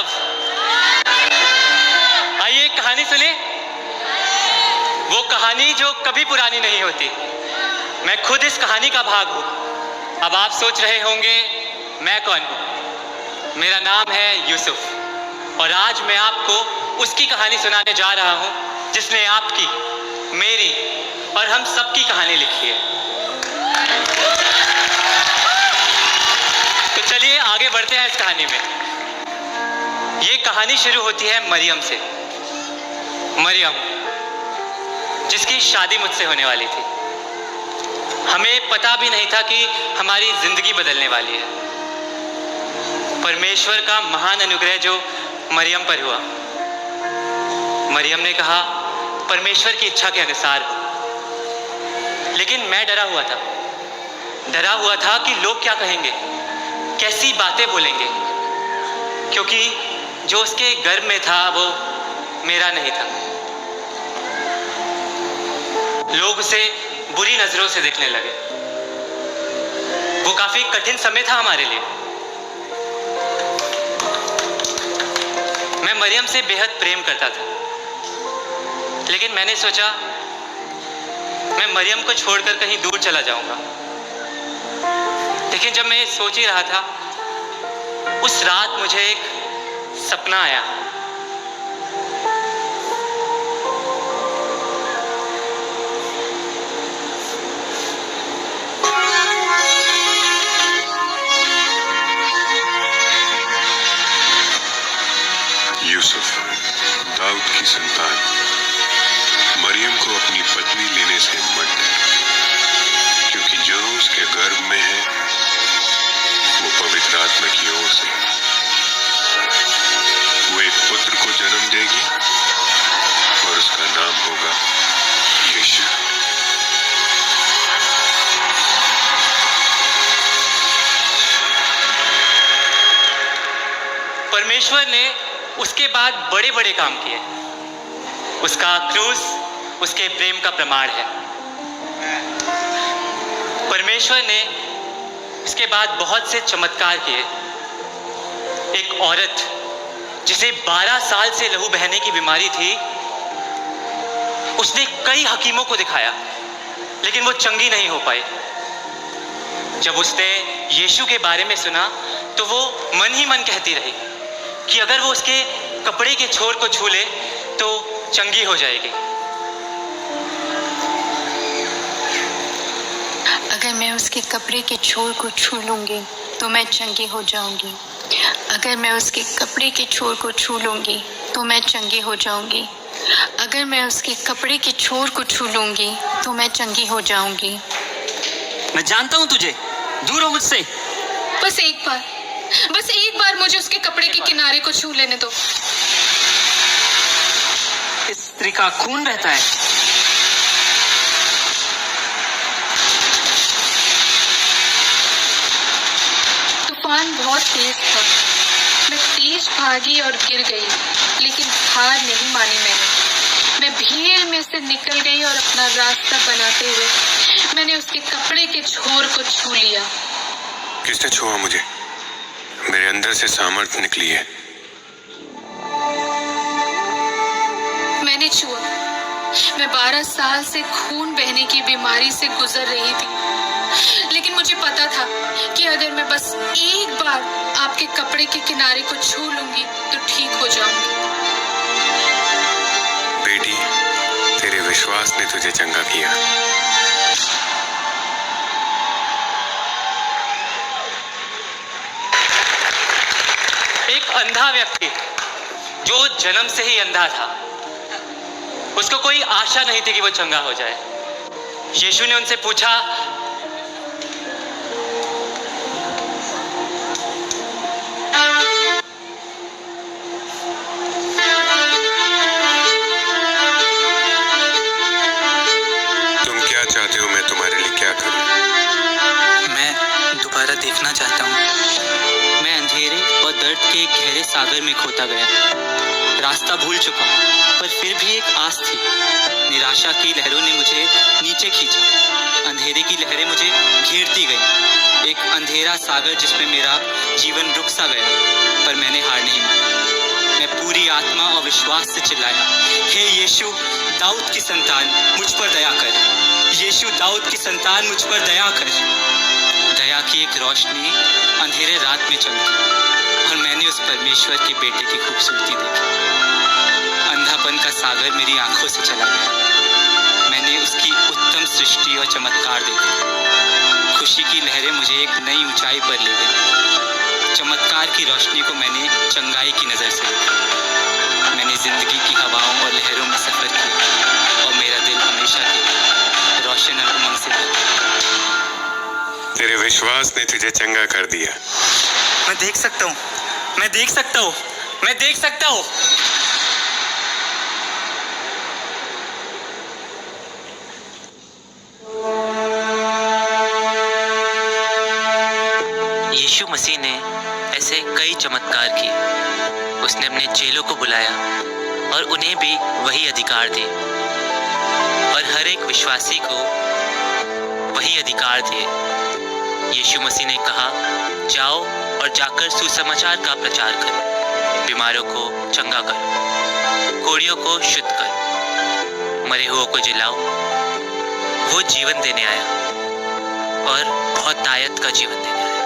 सब। आइए एक कहानी सुने, वो कहानी जो कभी पुरानी नहीं होती। मैं खुद इस कहानी का भाग हूं। अब आप सोच रहे होंगे मैं कौन हूं। मेरा नाम है यूसुफ और आज मैं आपको उसकी कहानी सुनाने जा रहा हूं जिसने आपकी, मेरी और हम सबकी कहानी लिखी है। तो चलिए आगे बढ़ते हैं इस कहानी में। ये कहानी शुरू होती है मरियम से। मरियम जिसकी शादी मुझसे होने वाली थी। हमें पता भी नहीं था कि हमारी जिंदगी बदलने वाली है। परमेश्वर का महान अनुग्रह जो मरियम पर हुआ। मरियम ने कहा परमेश्वर की इच्छा के अनुसार हो। लेकिन मैं डरा हुआ था। डरा हुआ था कि लोग क्या कहेंगे, कैसी बातें बोलेंगे, क्योंकि जो उसके गर्भ में था वो मेरा नहीं था। लोग उसे बुरी नजरों से देखने लगे। वो काफी कठिन समय था हमारे लिए। मैं मरियम से बेहद प्रेम करता था, लेकिन मैंने सोचा मैं मरियम को छोड़कर कहीं दूर चला जाऊंगा। लेकिन जब मैं सोच ही रहा था, उस रात मुझे एक सपना आया। यूसुफ, दाऊद की संतान, मरियम को अपनी पत्नी लेने से मत डर, क्योंकि जो उसके गर्भ में है वो पवित्र आत्मा की ओर से। वो एक पुत्र को जन्म देगी और उसका नाम होगा यीशु। परमेश्वर ने उसके बाद बड़े बड़े काम किए। उसका क्रूस उसके प्रेम का प्रमाण है। परमेश्वर ने इसके बाद बहुत से चमत्कार किए। एक औरत जिसे 12 साल से लहू बहने की बीमारी थी, उसने कई हकीमों को दिखाया, लेकिन वो चंगी नहीं हो पाई। जब उसने यीशु के बारे में सुना तो वो मन ही मन कहती रही कि अगर वो उसके कपड़े के छोर को छू ले तो चंगी हो जाएगी। अगर मैं उसके कपड़े के छोर को छू लूंगी तो मैं चंगी हो जाऊंगी। अगर मैं उसके कपड़े के छोर को छू लूंगी तो मैं चंगी हो जाऊंगी। अगर मैं उसके कपड़े के छोर को छू लूंगी तो मैं चंगी हो जाऊंगी। मैं जानता हूं तुझे, दूर हो मुझसे। बस एक बार मुझे उसके कपड़े के किनारे को छू लेने दो। इस स्त्री का खून बहता है। तूफान बहुत तेज था। मैं तेज भागी और गिर गई, लेकिन हार नहीं मानी मैंने। मैं भीड़ में से निकल गई और अपना रास्ता बनाते हुए मैंने उसके कपड़े के छोर को छू लिया। किसने छुआ मुझे? मेरे अंदर से सामर्थ्य निकली है। मैंने छुआ। मैं 12 साल से खून बहने की बीमारी से गुजर रही थी, लेकिन मुझे पता था कि अगर मैं बस एक बार आपके कपड़े के किनारे को छू लूंगी तो ठीक हो जाऊंगी। बेटी, तेरे विश्वास ने तुझे चंगा किया। एक अंधा व्यक्ति जो जन्म से ही अंधा था, उसको कोई आशा नहीं थी कि वो चंगा हो जाए। यीशु ने उनसे पूछा, तुम क्या चाहते हो, मैं तुम्हारे लिए क्या करूं? मैं दोबारा देखना चाहता हूँ। मैं अंधेरे और दर्द के गहरे सागर में खोता गया। रास्ता भूल चुका, पर फिर भी एक आस थी। निराशा की लहरों ने मुझे नीचे खींचा। अंधेरे की लहरें मुझे घेरती गईं। एक अंधेरा सागर जिसमें मेरा जीवन रुक सा गया, पर मैंने हार नहीं मानी। मैं पूरी आत्मा और विश्वास से चिल्लाया, हे यीशु दाऊद की संतान, मुझ पर दया कर। यीशु दाऊद की संतान, मुझ पर दया कर। दया की एक रोशनी अंधेरे रात में चमकी और मैंने उस परमेश्वर के बेटे की खूबसूरती देखी। अंधापन का सागर मेरी आंखों से चला गया। मैंने उसकी उत्तम सृष्टि और चमत्कार देखा। खुशी की लहरें मुझे एक नई ऊंचाई पर ले गई। चमत्कार की रोशनी को मैंने चंगाई की नज़र से देखा। मैंने जिंदगी की हवाओं और लहरों में सफर किया और मेरा दिल हमेशा के रोशन और उमंग से भरा। तेरे विश्वास ने तुझे चंगा कर दिया। मैं देख सकता हूँ, मैं देख सकता हूँ, मैं देख सकता हूँ। यीशु मसीह ने ऐसे कई चमत्कार किए। उसने अपने चेलों को बुलाया और उन्हें भी वही अधिकार दिए और हर एक विश्वासी को वही अधिकार दिए। यीशु मसीह ने कहा, जाओ और जाकर सुसमाचार का प्रचार करो, बीमारों को चंगा करो, कोढ़ियों को शुद्ध करो, मरे हुओं को जिलाओ। वो जीवन देने आया और बहुत तायत का जीवन देने आया।